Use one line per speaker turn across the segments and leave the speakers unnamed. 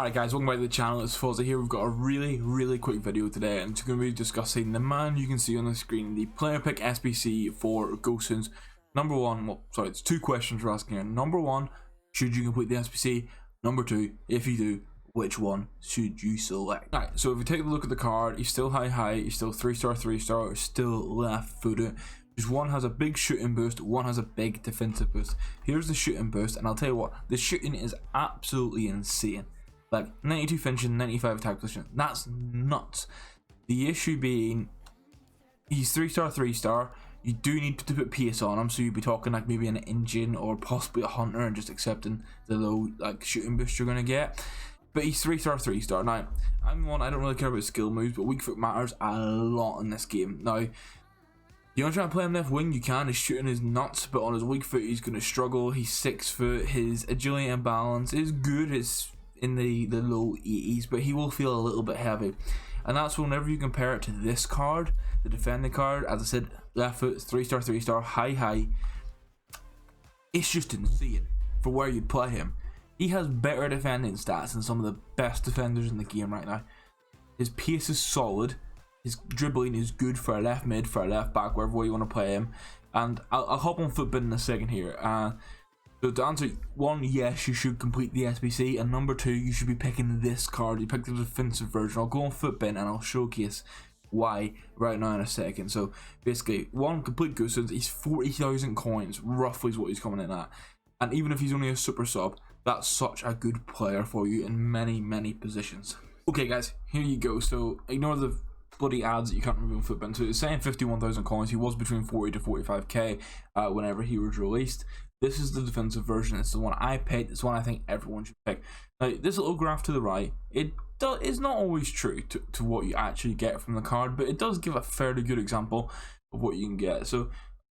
Alright guys, welcome back to the channel. It's Fozzy here. We've got a really quick video today, and it's going to be discussing the man you can see on the screen, the player pick SBC for Gosens. Number one, well, sorry, it's two questions we're asking here. Number one, should you complete the SBC? Number two, if you do, which one should you select? Alright, so if you take a look at the card, he's still high, he's still 3-star, still left footed. Just one has a big shooting boost, one has a big defensive boost. Here's the shooting boost, and I'll tell you what, the shooting is absolutely insane. Like 92 finishing, 95 attack position. That's nuts. The issue being, he's 3-star. You do need to put PS on him, so you'd be talking like maybe an engine or possibly a hunter, and just accepting the low like shooting boost you're gonna get. But he's 3-star. Now, I'm one, I don't really care about skill moves, but weak foot matters a lot in this game. Now, you want to try and play him left wing, you can. His shooting is nuts, but on his weak foot he's going to struggle. He's 6 foot. His agility and balance is good. It's in the low 80s, but he will feel a little bit heavy. And that's whenever you compare it to this card, the defending card. As I said, left foot, 3-star, high. It's just insane for where you'd play him. He has better defending stats than some of the best defenders in the game right now. His pace is solid. His dribbling is good for a left mid, for a left back, wherever way you want to play him. And I'll hop on footbin in a second here. So to answer one, yes, you should complete the SBC, and number two, you should be picking this card. You pick the defensive version. I'll go on footbin and I'll showcase why right now in a second. So basically, one, complete Gosens. He's 40,000 coins, roughly is what he's coming in at. And even if he's only a super sub, that's such a good player for you in many positions. Okay guys, here you go. So ignore the bloody ads that you can't remove on footbin. So it's saying 51,000 coins. He was between 40 to 45k whenever he was released. This is the defensive version. It's the one I picked. It's the one I think everyone should pick. Now, this little graph to the right, it is not always true to what you actually get from the card, but it does give a fairly good example of what you can get. So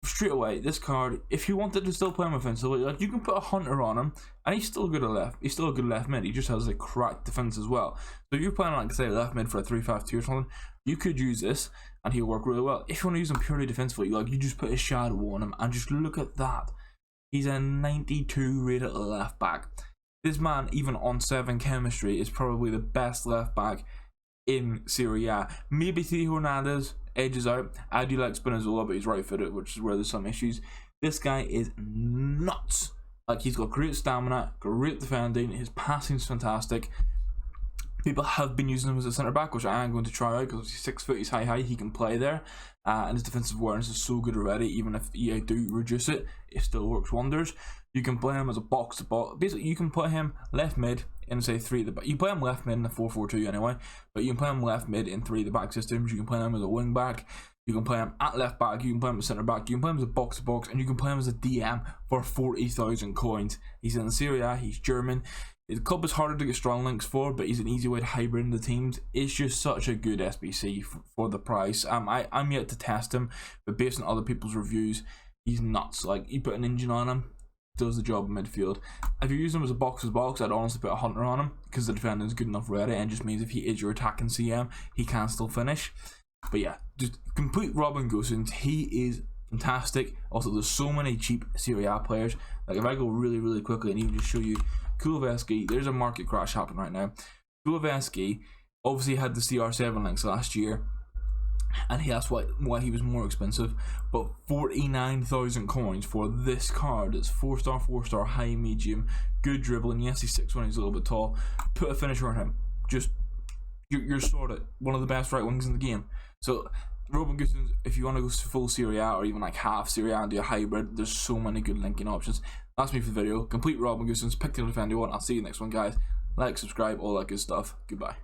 straight away, this card, if you wanted to still play him offensively, like you can put a hunter on him, and he's still good at left. He's still a good left mid. He just has a cracked defense as well. So if you're playing like say left mid for a 3-5-2 or something, you could use this, and he'll work really well. If you want to use him purely defensively, like you just put a shadow on him, and just look at that. He's a 92 rated left back. This man, even on 7 chemistry, is probably the best left back in Serie A. Maybe Theo Hernandez edges out. I do like Spinazzola, but he's right footed, which is where there's some issues. This guy is nuts. Like, he's got great stamina, great defending, his passing's fantastic. People have been using him as a centre back, which I am going to try out because he's 6 foot, he's high, he can play there, and his defensive awareness is so good already. Even if EA do reduce it, it still works wonders. You can play him as a box to box. Basically, you can play him left mid in say 3 at the back. You play him left mid in the 4-4-2 anyway, but you can play him left mid in 3 at the back systems. You can play him as a wing back. You can play him at left back, you can play him as centre back, you can play him as a box to box, and you can play him as a DM for 40,000 coins. He's in Serie A, he's German. The club is harder to get strong links for, but he's an easy way to hybrid in the teams. It's just such a good SBC for the price. I'm yet to test him, but based on other people's reviews, he's nuts. Like, you put an engine on him, does the job in midfield. If you use him as a box to box, I'd honestly put a hunter on him, because the defender is good enough already, and just means if he is your attacking CM, he can still finish. But yeah, just complete Robin Gosens. He is fantastic. Also, there's so many cheap Serie A players. Like, if I go really quickly and even just show you Kuleveski, there's a market crash happening right now. Kuleveski obviously had the CR7 links last year, and that's why he was more expensive. But 49,000 coins for this card. It's 4-star, high, medium, good dribbling. Yes, he's 6'1", he's a little bit tall. Put a finisher on him. Just you're sorted. One of the best right wings in the game. So Robin Gosens, if you want to go full Serie A or even like half Serie A and do a hybrid, there's so many good linking options. That's me for the video. Complete Robin Gosens, pick the defender one. I'll see you next one, guys. Like, subscribe, all that good stuff. Goodbye.